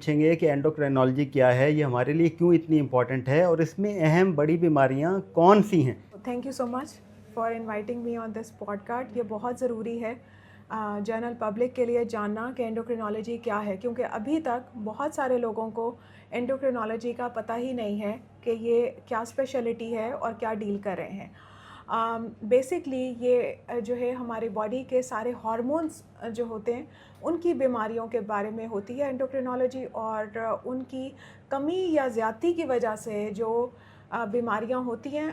پوچھیں گے کہ اینڈوکرینالوجی کیا ہے، یہ ہمارے لیے کیوں اتنی امپورٹنٹ ہے اور اس میں اہم بڑی بیماریاں کون سی ہیں؟ Thank you so much for inviting me on this podcast. یہ بہت ضروری ہے جنرل پبلک کے لیے جاننا کہ اینڈوکرینالوجی کیا ہے، کیونکہ ابھی تک بہت سارے لوگوں کو اینڈوکرینالوجی کا پتہ ہی نہیں ہے کہ یہ کیا اسپیشلٹی ہے اور کیا ڈیل کر رہے ہیں. بیسکلی یہ جو ہے ہماری باڈی کے سارے ہارمونس جو ہوتے ہیں ان کی بیماریوں کے بارے میں ہوتی ہے اینڈوکرینالوجی، اور ان کی کمی یا زیادتی کی وجہ سے جو بیماریاں ہوتی ہیں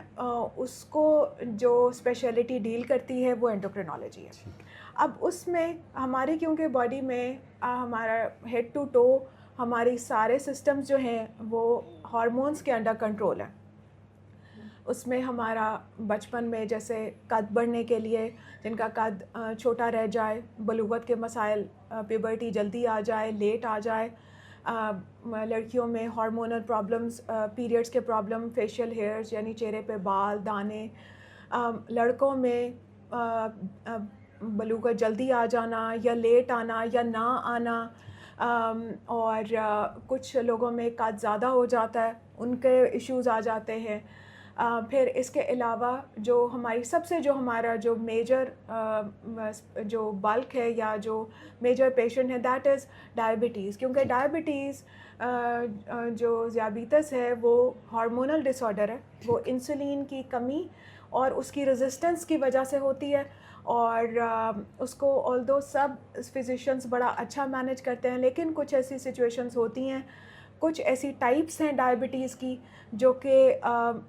اس کو جو اسپیشلٹی ڈیل کرتی ہے وہ اینڈوکرینالوجی ہے. اب اس میں ہماری کیونکہ باڈی میں ہمارا ہیڈ ٹو ٹو ہماری سارے سسٹمز جو ہیں وہ ہارمونس کے انڈر کنٹرول ہیں. اس میں ہمارا بچپن میں جیسے قد بڑھنے کے لیے جن کا قد چھوٹا رہ جائے، بلوغت کے مسائل، پیبرٹی جلدی آ جائے، لیٹ آ جائے، لڑکیوں میں ہارمونل پرابلمز، پیریڈز کے پرابلم، فیشیل ہیئرز یعنی چہرے پہ بال دانے، لڑکوں میں بلوغت جلدی آ جانا یا لیٹ آنا یا نہ آنا، اور کچھ لوگوں میں قد زیادہ ہو جاتا ہے، ان کے ایشوز آ جاتے ہیں. پھر اس کے علاوہ جو ہماری سب سے جو ہمارا جو میجر جو بلک ہے یا جو میجر پیشنٹ ہے دیٹ از ڈائبٹیز، کیونکہ ڈائبٹیز جو ذیابیطس ہے وہ ہارمونل ڈس آرڈر ہے، وہ انسولین کی کمی اور اس کی ریزسٹنس کی وجہ سے ہوتی ہے. اور اس کو آلدو سب فزیشینس بڑا اچھا مینیج کرتے ہیں، لیکن کچھ ایسی سچویشنز ہوتی ہیں، کچھ ایسی ٹائپس ہیں ڈائبٹیز کی جو کہ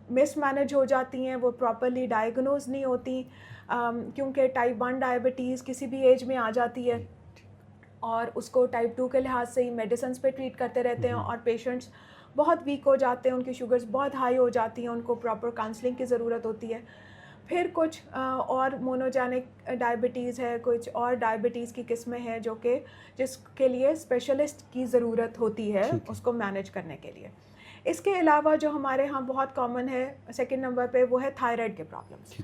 مس مینیج ہو جاتی ہیں، وہ پراپرلی ڈائگنوز نہیں ہوتی، کیونکہ ٹائپ 1 ڈائبٹیز کسی بھی ایج میں آ جاتی ہے اور اس کو ٹائپ 2 کے لحاظ سے ہی میڈیسنس پہ ٹریٹ کرتے رہتے ہیں، اور پیشنٹس بہت ویک ہو جاتے ہیں، ان کی شوگرز بہت ہائی ہو جاتی ہیں، ان کو پراپر کاؤنسلنگ کی ضرورت ہوتی ہے. پھر کچھ اور مونوجینک ڈائبٹیز ہے، کچھ اور ڈائبٹیز کی قسمیں ہیں جو کہ جس کے لیے اسپیشلسٹ کی ضرورت ہوتی ہے اس کو مینیج کرنے کے لیے. اس کے علاوہ جو ہمارے ہاں بہت کامن ہے سیکنڈ نمبر پہ وہ ہے تھائرائڈ کے پرابلمس.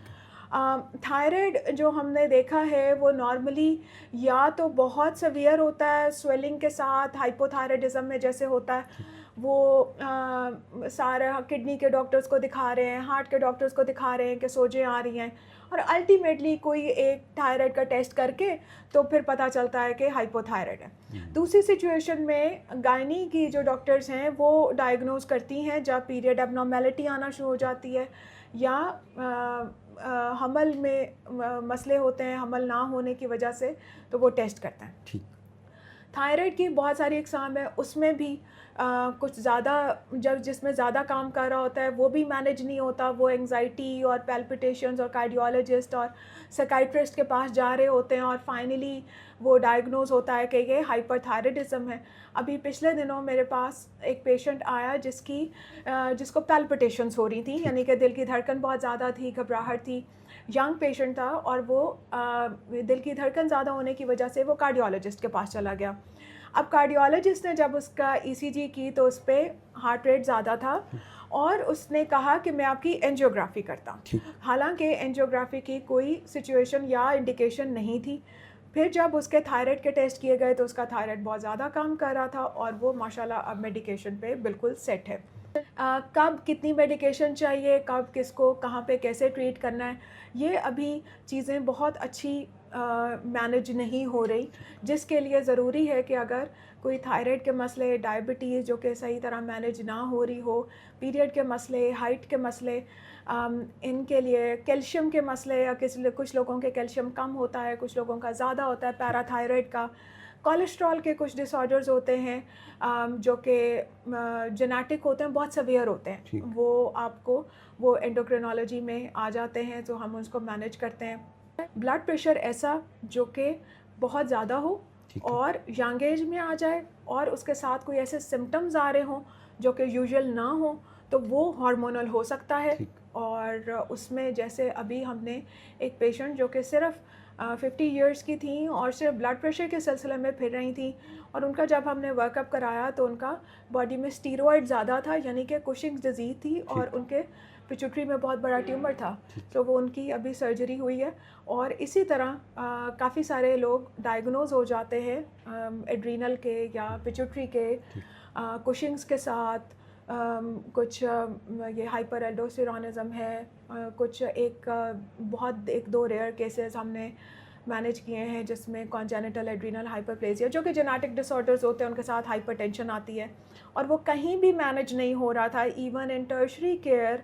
تھائرائڈ جو ہم نے دیکھا ہے وہ نارملی یا تو بہت سیویئر ہوتا ہے سویلنگ کے ساتھ، ہائپوتھائرائڈزم میں جیسے ہوتا ہے وہ سارا کڈنی کے ڈاکٹرز کو دکھا رہے ہیں، ہارٹ کے ڈاکٹرز کو دکھا رہے ہیں کہ سوجیں آ رہی ہیں، اور الٹیمیٹلی کوئی ایک تھائرائڈ کا ٹیسٹ کر کے تو پھر پتہ چلتا ہے کہ ہائپوتھائرائڈ ہے. دوسری سچویشن میں گائنی کی جو ڈاکٹرز ہیں وہ ڈائگنوز کرتی ہیں جب پیریڈ اب نارمیلٹی آنا شروع ہو جاتی ہے یا حمل میں مسئلے ہوتے ہیں حمل نہ ہونے کی وجہ سے، تو وہ ٹیسٹ کرتے ہیں. تھائرائڈ کی بہت ساری اقسام ہے، اس میں بھی کچھ زیادہ جس میں زیادہ کام کر رہا ہوتا ہے وہ بھی مینیج نہیں ہوتا، وہ انگزائٹی اور پیلپٹیشنز اور کارڈیولوجسٹ اور سائکائٹرسٹ کے پاس جا رہے ہوتے ہیں، اور فائنلی وہ ڈائگنوز ہوتا ہے کہ یہ ہائپر تھائرائڈزم ہے. ابھی پچھلے دنوں میرے پاس ایک پیشنٹ آیا جس کو پیلپٹیشنز ہو رہی تھیں، یعنی کہ دل کی دھڑکن بہت زیادہ تھی، گھبراہٹ تھی. ینگ پیشنٹ تھا اور وہ دل کی دھڑکن زیادہ ہونے کی وجہ سے وہ کارڈیولوجسٹ کے پاس چلا گیا. اب کارڈیولوجسٹ نے جب اس کا ای سی جی کی تو اس پہ ہارٹ ریٹ زیادہ تھا، اور اس نے کہا کہ میں آپ کی اینجیوگرافی کرتا ہوں، حالانکہ اینجیوگرافی کی کوئی سچویشن یا انڈیکیشن نہیں تھی. پھر جب اس کے تھائرائڈ کے ٹیسٹ کیے گئے تو اس کا تھائرائڈ بہت زیادہ کام کر رہا تھا، اور وہ ماشاءاللہ اب میڈیکیشن پہ بالکل سیٹ ہے. کب کتنی میڈیکیشن چاہیے، کب کس کو کہاں پہ کیسے ٹریٹ کرنا ہے، یہ ابھی چیزیں بہت اچھی مینیج نہیں ہو رہی، جس کے لیے ضروری ہے کہ اگر کوئی تھائرائڈ کے مسئلے، ڈائبٹیز جو کہ صحیح طرح مینیج نہ ہو رہی ہو، پیریڈ کے مسئلے، ہائٹ کے مسئلے، ان کے لیے کیلشیم کے مسئلے، یا کچھ لوگوں کے کیلشیم کم ہوتا ہے، کچھ لوگوں کا زیادہ ہوتا ہے، پیرا تھائرائڈ کا، کولیسٹرول کے کچھ ڈس آرڈرز ہوتے ہیں جو کہ جینیٹک ہوتے ہیں، بہت سیویئر ہوتے ہیں، وہ آپ کو وہ اینڈوکرینالوجی میں آ جاتے ہیں تو ہم اس کو مینیج کرتے ہیں. بلڈ پریشر ایسا جو کہ بہت زیادہ ہو اور ینگ ایج میں آ جائے اور اس کے ساتھ کوئی ایسے سمٹمز آ رہے ہوں جو کہ یوزول نہ ہوں، تو وہ ہارمونل ہو سکتا ہے. اور اس میں جیسے ابھی ہم نے ایک پیشنٹ جو کہ صرف 50 ایئرس کی تھیں اور صرف بلڈ پریشر کے سلسلے میں پھر رہی تھیں, اور ان کا جب ہم نے ورک اپ کرایا تو ان کا باڈی میں اسٹیرائڈ زیادہ تھا, یعنی کہ کشنگز ڈیزیز تھی, اور ان کے پچوٹری میں بہت بڑا ٹیومر تھا. تو وہ ان کی ابھی سرجری ہوئی ہے. اور اسی طرح کافی سارے لوگ ڈائگنوز ہو جاتے ہیں ایڈرینل کے یا پچوٹری کے کشنگز کے ساتھ. کچھ یہ ہائپر الڈوسٹیرونزم ہے, کچھ ایک دو ریئر کیسز ہم نے مینیج کیے ہیں جس میں کانجینیٹل ایڈرینل ہائپرپلیزیا, جو کہ جینیٹک ڈس آرڈرز ہوتے ہیں, ان کے ساتھ ہائپر ٹینشن آتی ہے, اور وہ کہیں بھی مینیج نہیں ہو رہا تھا ایون ان ٹرشری کیئر,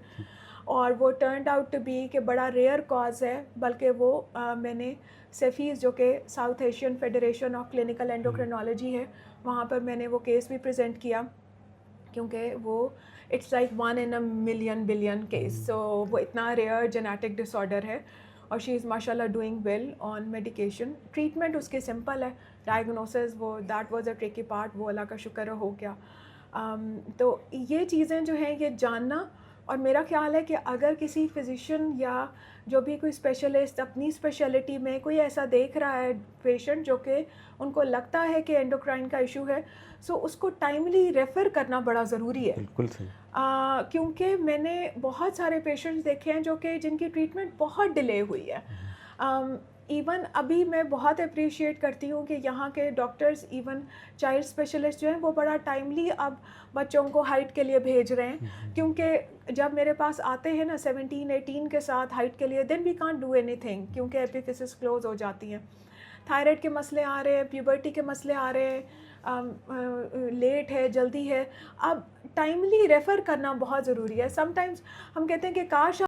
اور وہ ٹرنڈ آؤٹ ٹو بی کہ بڑا ریئر کاز ہے. بلکہ وہ میں نے سیفیز, جو کہ South Asian Federation of clinical endocrinology ہے, وہاں پر میں نے وہ کیس بھی پریزنٹ کیا, کیونکہ وہ it's like 1 in a million billion case. So وہ اتنا ریئر جینیٹک ڈس آرڈر ہے, اور شی از ماشاء اللہ doing well on medication. Treatment اس کی سمپل ہے, ڈائگنوسس وہ that was a tricky part, وہ اللہ کا شکر ہو گیا. تو یہ چیزیں جو ہیں یہ جاننا, اور میرا خیال ہے کہ اگر کسی فزیشین یا جو بھی کوئی اسپیشلسٹ اپنی اسپیشلٹی میں کوئی ایسا دیکھ رہا ہے پیشنٹ جو کہ ان کو لگتا ہے کہ اینڈوکرائن کا ایشو ہے, سو اس کو ٹائملی ریفر کرنا بڑا ضروری ہے. بالکل صحیح. کیونکہ میں نے بہت سارے پیشنٹس دیکھے ہیں جو کہ جن کی ٹریٹمنٹ بہت ڈیلے ہوئی ہے. ایون ابھی میں بہت اپریشیٹ کرتی ہوں کہ یہاں کے ڈاکٹرز, ایون چائلڈ اسپیشلسٹ جو ہیں, وہ بڑا ٹائملی اب بچوں کو ہائٹ کے لیے بھیج رہے ہیں. کیونکہ جب میرے پاس آتے ہیں نا 17-18 کے ساتھ ہائٹ کے لیے, دین وی کانٹ ڈو اینی تھنگ, کیونکہ ایپیفیسس کلوز ہو جاتی ہیں. تھائرائڈ کے مسئلے آ رہے ہیں, پیوبرٹی کے مسئلے آ رہے ہیں, لیٹ ہے, جلدی ہے. اب ٹائملی ریفر کرنا بہت ضروری ہے. سم ٹائمز ہم کہتے ہیں کہ کاش